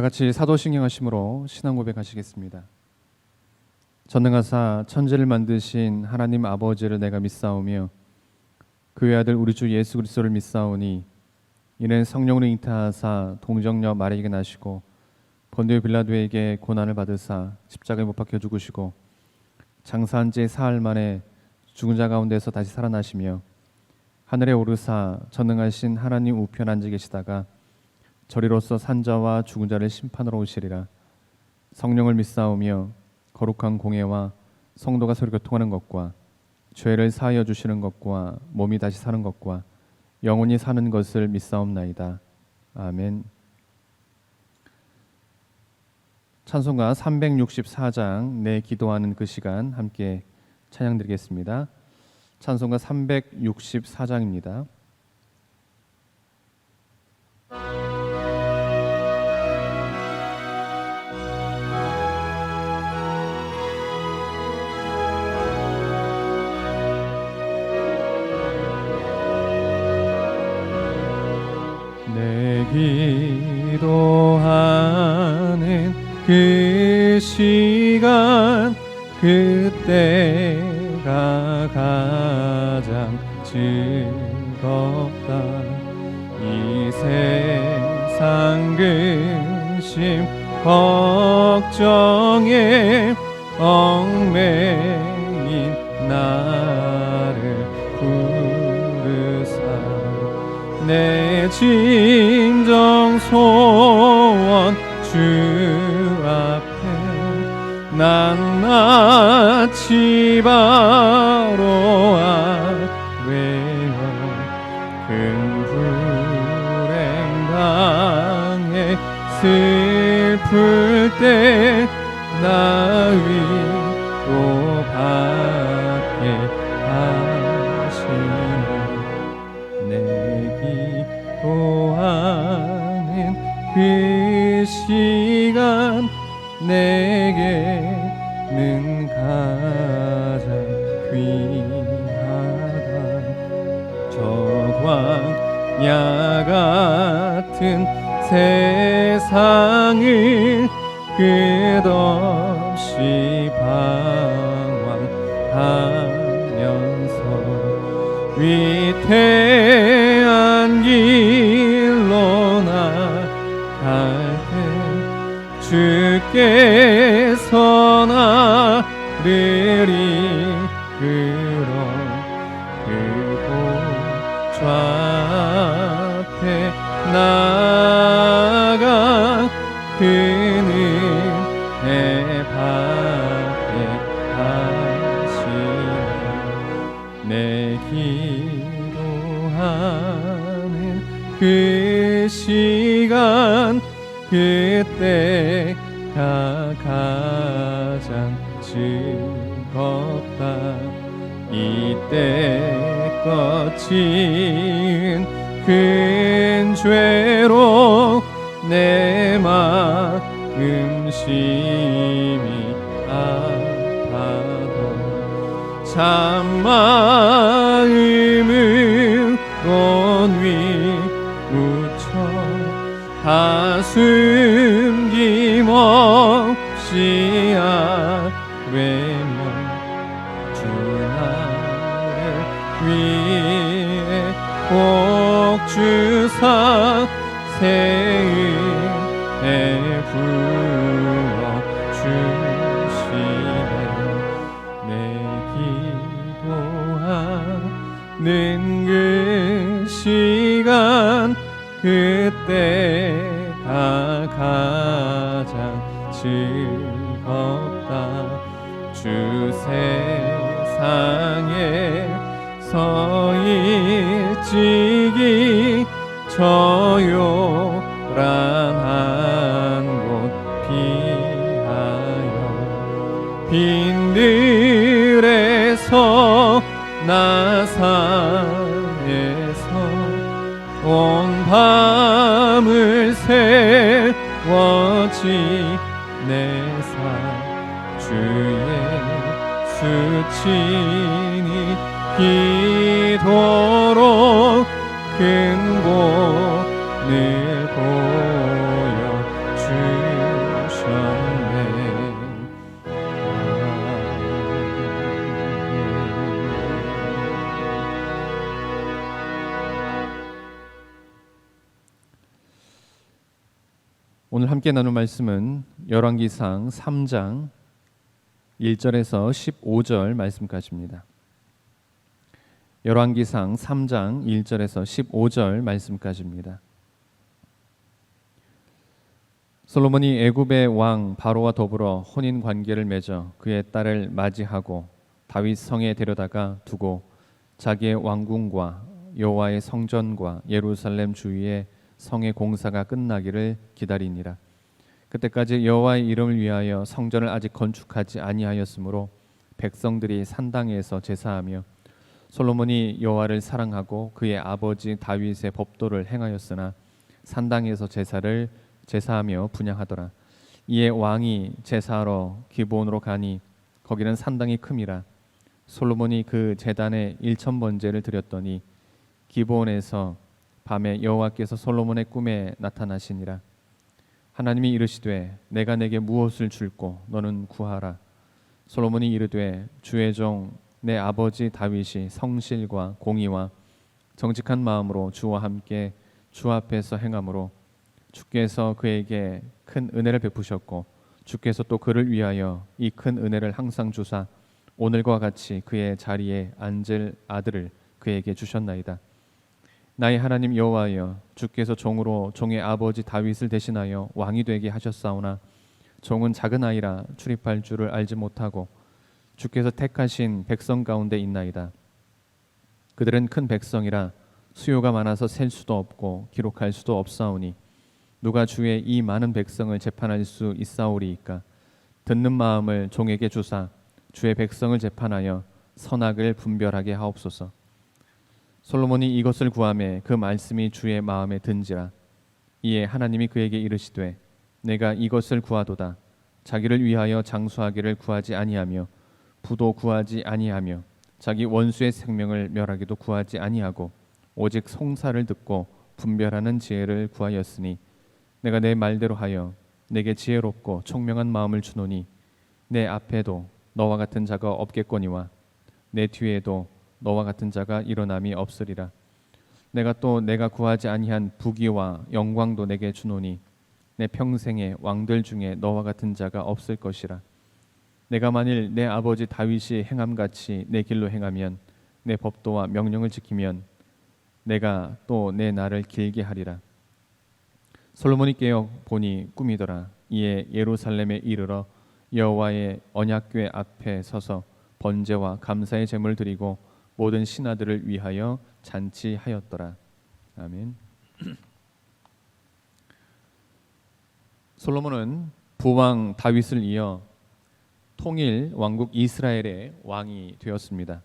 같이 사도신경 하심으로 신앙 고백하시겠습니다. 전능하사 천지를 만드신 하나님 아버지를 내가 믿사오며 그의 아들 우리 주 예수 그리스도를 믿사오니 이는 성령으로 잉태하사 동정녀 마리아에게 나시고 본디오 빌라도에게 고난을 받으사 십자가에 못 박혀 죽으시고 장사한 지 사흘 만에 죽은 자 가운데서 다시 살아나시며 하늘에 오르사 전능하신 하나님 우편 앉아 계시다가 저리로서 산자와 죽은 자를 심판하러 오시리라. 성령을 믿사오며 거룩한 공예와 성도가 서로 교통하는 것과 죄를 사하여 주시는 것과 몸이 다시 사는 것과 영원히 사는 것을 믿사옵나이다. 아멘. 찬송가 364장 내 기도하는 그 시간 함께 찬양 드리겠습니다. 찬송가 364장입니다. 내 기도하는 그 시간 그때가 가장 즐겁다. 이 세상 근심 걱정에 얽매인 나를 부르사 내 진정 소원 주 앞에 낱낱이 바로 아뢰어 큰 불행 당해 슬플 때 나 위로 받게 하시네. 내 기도하는 그 시간 내게는 가장 귀하다. 저 광야 같은 세상을 끝없이 방황하면서 위태한 길로 나갈 때 주께서 나를 이끌어 그곳 앞에 나아가 그 은혜 받게 하시네. 내 기도하는 그 시간 그때가 가장 즐겁다. 이때껏 지은 큰 죄로 내 마음 심히 아파도 참 마음으로 뉘우쳐 한숨 김없이 아뢰며 주 나를 위해 복 주사 새 은혜 부어 주시네. 내 기도하는 그 시간 그때가 가장 즐겁다. 주 세상에서 일찍이 저 요란한 곳 피하여 빈들에서 나 산에서 온 밤을 세워 지내사 주의 수친이 기도록 큰 복을 보여 주 오늘 함께 나눌 말씀은 열왕기상 3장 1절에서 15절 말씀까지입니다. 열왕기상 3장 1절에서 15절 말씀까지입니다. 솔로몬이 애굽의 왕 바로와 더불어 혼인 관계를 맺어 그의 딸을 맞이하고 다윗 성에 데려다가 두고 자기의 왕궁과 여호와의 성전과 예루살렘 주위에 성의 공사가 끝나기를 기다리니라. 그때까지 여호와의 이름을 위하여 성전을 아직 건축하지 아니하였으므로 백성들이 산당에서 제사하며 솔로몬이 여호와를 사랑하고 그의 아버지 다윗의 법도를 행하였으나 산당에서 제사하며 분향하더라. 이에 왕이 제사하러 기브온으로 가니 거기는 산당이 큼이라. 솔로몬이 그 제단에 1,000번제를 드렸더니 기브온에서 밤에 여호와께서 솔로몬의 꿈에 나타나시니라. 하나님이 이르시되 내가 내게 무엇을 줄꼬 너는 구하라. 솔로몬이 이르되 주의 종 내 아버지 다윗이 성실과 공의와 정직한 마음으로 주와 함께 주 앞에서 행함으로 주께서 그에게 큰 은혜를 베푸셨고 주께서 또 그를 위하여 이 큰 은혜를 항상 주사 오늘과 같이 그의 자리에 앉을 아들을 그에게 주셨나이다. 나의 하나님 여호와여, 주께서 종으로 종의 아버지 다윗을 대신하여 왕이 되게 하셨사오나 종은 작은 아이라 출입할 줄을 알지 못하고 주께서 택하신 백성 가운데 있나이다. 그들은 큰 백성이라 수요가 많아서 셀 수도 없고 기록할 수도 없사오니 누가 주의 이 많은 백성을 재판할 수 있사오리이까. 듣는 마음을 종에게 주사 주의 백성을 재판하여 선악을 분별하게 하옵소서. 솔로몬이 이것을 구하매 그 말씀이 주의 마음에 든지라. 이에 하나님이 그에게 이르시되 내가 이것을 구하도다. 자기를 위하여 장수하기를 구하지 아니하며 부도 구하지 아니하며 자기 원수의 생명을 멸하기도 구하지 아니하고 오직 송사를 듣고 분별하는 지혜를 구하였으니 내가 내 말대로 하여 내게 지혜롭고 총명한 마음을 주노니 내 앞에도 너와 같은 자가 없겠거니와 내 뒤에도 너와 같은 자가 일어남이 없으리라. 내가 또 내가 구하지 아니한 부귀와 영광도 내게 주노니 내 평생에 왕들 중에 너와 같은 자가 없을 것이라. 내가 만일 내 아버지 다윗이 행함같이 내 길로 행하면 내 법도와 명령을 지키면 내가 또 내 날을 길게 하리라. 솔로몬이 깨어 보니 꿈이더라. 이에 예루살렘에 이르러 여호와의 언약궤 앞에 서서 번제와 감사의 제물을 드리고 모든 신하들을 위하여 잔치하였더라. 아멘. 솔로몬은 부왕 다윗을 이어 통일 왕국 이스라엘의 왕이 되었습니다.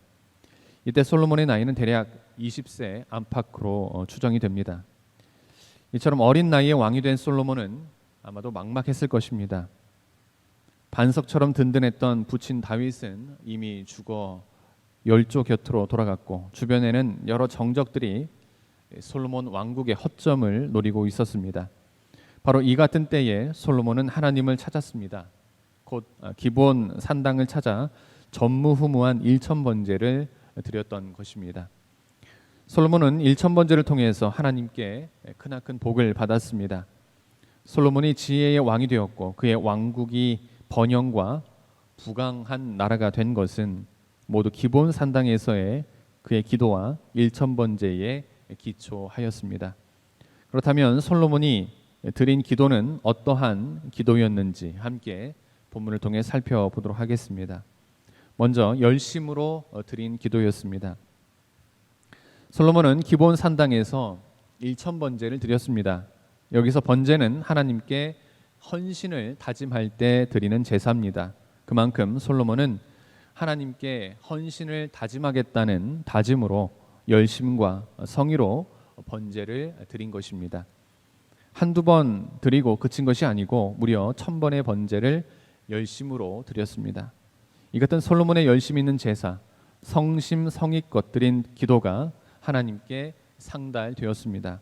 이때 솔로몬의 나이는 대략 20세 안팎으로 추정이 됩니다. 이처럼 어린 나이에 왕이 된 솔로몬은 아마도 막막했을 것입니다. 반석처럼 든든했던 부친 다윗은 이미 죽어 열조 곁으로 돌아갔고 주변에는 여러 정적들이 솔로몬 왕국의 허점을 노리고 있었습니다. 바로 이 같은 때에 솔로몬은 하나님을 찾았습니다. 곧 기브온 산당을 찾아 전무후무한 1,000번제를 드렸던 것입니다. 솔로몬은 1,000번제를 통해서 하나님께 크나큰 복을 받았습니다. 솔로몬이 지혜의 왕이 되었고 그의 왕국이 번영과 부강한 나라가 된 것은 모두 기브온 산당에서의 그의 기도와 1,000번제에 기초하였습니다. 그렇다면 솔로몬이 드린 기도는 어떠한 기도였는지 함께 본문을 통해 살펴보도록 하겠습니다. 먼저 열심으로 드린 기도였습니다. 솔로몬은 기브온 산당에서 1,000번제를 드렸습니다. 여기서 번제는 하나님께 헌신을 다짐할 때 드리는 제사입니다. 그만큼 솔로몬은 하나님께 헌신을 다짐하겠다는 다짐으로 열심과 성의로 번제를 드린 것입니다. 한두 번 드리고 그친 것이 아니고 무려 1,000번의 번제를 열심으로 드렸습니다. 이 같은 솔로몬의 열심 있는 제사, 성심성의껏 드린 기도가 하나님께 상달되었습니다.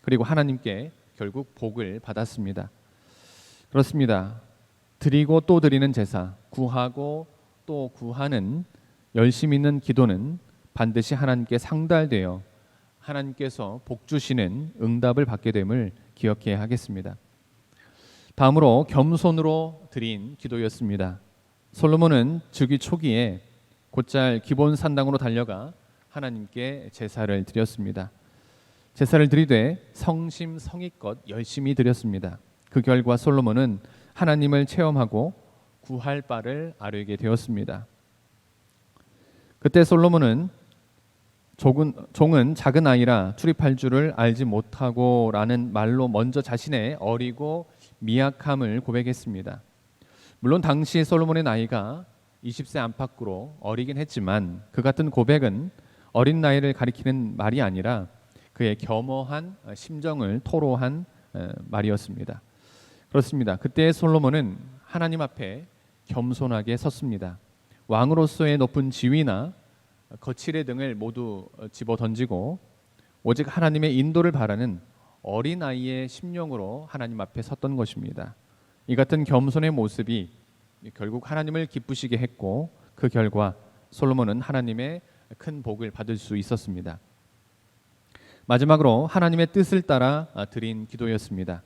그리고 하나님께 결국 복을 받았습니다. 그렇습니다. 드리고 또 드리는 제사, 구하고 또 구하는 열심 있는 기도는 반드시 하나님께 상달되어 하나님께서 복 주시는 응답을 받게 됨을 기억해야 하겠습니다. 다음으로 겸손으로 드린 기도였습니다. 솔로몬은 즉위 초기에 곧잘 기본 산당으로 달려가 하나님께 제사를 드렸습니다. 제사를 드리되 성심성의껏 열심히 드렸습니다. 그 결과 솔로몬은 하나님을 체험하고 구할 바를 아뢰게 되었습니다. 그때 솔로몬은 종은 작은 아이라 출입할 줄을 알지 못하고 라는 말로 먼저 자신의 어리고 미약함을 고백했습니다. 물론 당시 솔로몬의 나이가 20세 안팎으로 어리긴 했지만 그 같은 고백은 어린 나이를 가리키는 말이 아니라 그의 겸허한 심정을 토로한 말이었습니다. 그렇습니다. 그때 솔로몬은 하나님 앞에 겸손하게 섰습니다. 왕으로서의 높은 지위나 거칠의 등을 모두 집어 던지고 오직 하나님의 인도를 바라는 어린아이의 심령으로 하나님 앞에 섰던 것입니다. 이 같은 겸손의 모습이 결국 하나님을 기쁘시게 했고 그 결과 솔로몬은 하나님의 큰 복을 받을 수 있었습니다. 마지막으로 하나님의 뜻을 따라 드린 기도였습니다.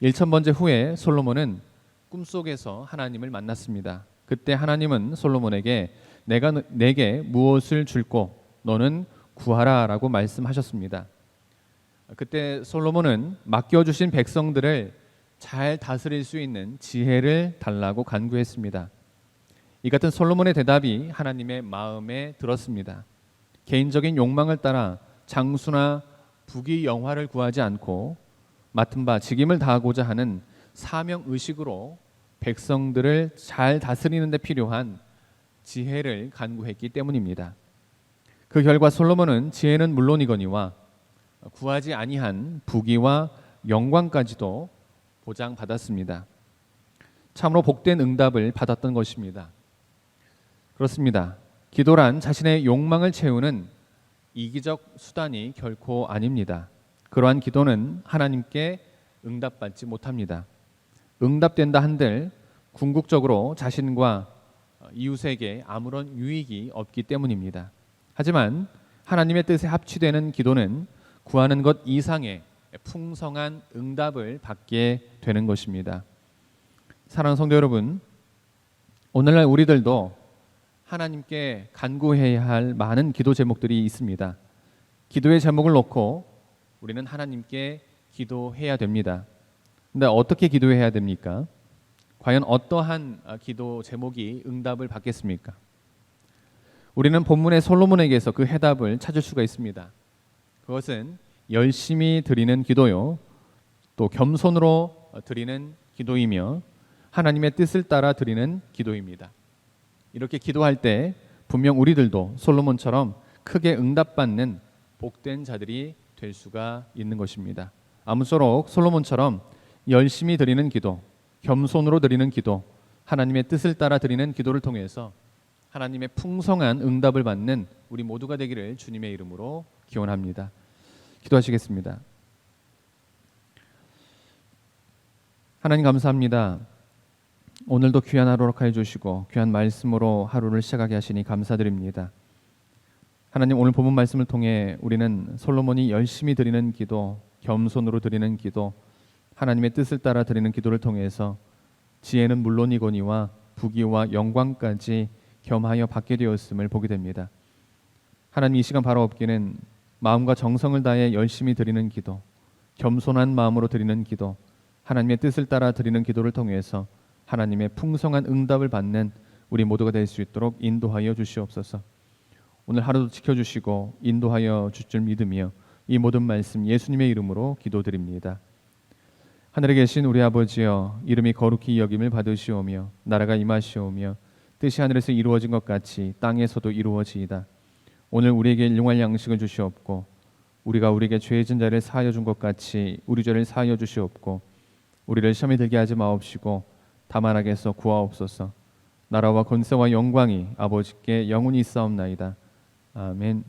1000번째 후에 솔로몬은 꿈속에서 하나님을 만났습니다. 그때 하나님은 솔로몬에게 내가 내게 무엇을 줄고 너는 구하라 라고 말씀하셨습니다. 그때 솔로몬은 맡겨주신 백성들을 잘 다스릴 수 있는 지혜를 달라고 간구했습니다. 이 같은 솔로몬의 대답이 하나님의 마음에 들었습니다. 개인적인 욕망을 따라 장수나 부귀 영화를 구하지 않고 맡은 바 직임을 다하고자 하는 사명의식으로 백성들을 잘 다스리는 데 필요한 지혜를 간구했기 때문입니다. 그 결과 솔로몬은 지혜는 물론이거니와 구하지 아니한 부귀와 영광까지도 보장받았습니다. 참으로 복된 응답을 받았던 것입니다. 그렇습니다. 기도란 자신의 욕망을 채우는 이기적 수단이 결코 아닙니다. 그러한 기도는 하나님께 응답받지 못합니다. 응답된다 한들 궁극적으로 자신과 이웃에게 아무런 유익이 없기 때문입니다. 하지만 하나님의 뜻에 합치되는 기도는 구하는 것 이상의 풍성한 응답을 받게 되는 것입니다. 사랑하는 성도 여러분, 오늘날 우리들도 하나님께 간구해야 할 많은 기도 제목들이 있습니다. 기도의 제목을 놓고 우리는 하나님께 기도해야 됩니다. 근데 어떻게 기도해야 됩니까? 과연 어떠한 기도 제목이 응답을 받겠습니까? 우리는 본문의 솔로몬에게서 그 해답을 찾을 수가 있습니다. 그것은 열심히 드리는 기도요, 또 겸손으로 드리는 기도이며 하나님의 뜻을 따라 드리는 기도입니다. 이렇게 기도할 때 분명 우리들도 솔로몬처럼 크게 응답받는 복된 자들이 될 수가 있는 것입니다. 아무쪼록 솔로몬처럼 열심히 드리는 기도, 겸손으로 드리는 기도, 하나님의 뜻을 따라 드리는 기도를 통해서 하나님의 풍성한 응답을 받는 우리 모두가 되기를 주님의 이름으로 기원합니다. 기도하시겠습니다. 하나님 감사합니다. 오늘도 귀한 하루 허락하여 주시고 귀한 말씀으로 하루를 시작하게 하시니 감사드립니다. 하나님, 오늘 본문 말씀을 통해 우리는 솔로몬이 열심히 드리는 기도, 겸손으로 드리는 기도, 하나님의 뜻을 따라 드리는 기도를 통해서 지혜는 물론이거니와 부귀와 영광까지 겸하여 받게 되었음을 보게 됩니다. 하나님, 이 시간 바로 없기는 마음과 정성을 다해 열심히 드리는 기도, 겸손한 마음으로 드리는 기도, 하나님의 뜻을 따라 드리는 기도를 통해서 하나님의 풍성한 응답을 받는 우리 모두가 될 수 있도록 인도하여 주시옵소서. 오늘 하루도 지켜주시고 인도하여 주실 줄 믿으며 이 모든 말씀 예수님의 이름으로 기도드립니다. 하늘에 계신 우리 아버지여, 이름이 거룩히 여김을 받으시오며 나라가 임하시오며 뜻이 하늘에서 이루어진 것 같이 땅에서도 이루어지이다. 오늘 우리에게 일용할 양식을 주시옵고 우리가 우리에게 죄 지은 자를 사하여 준 것 같이 우리 죄를 사하여 주시옵고 우리를 시험에 들게 하지 마옵시고 다만 악에서 구하옵소서. 나라와 권세와 영광이 아버지께 영원히 있사옵나이다. 아멘.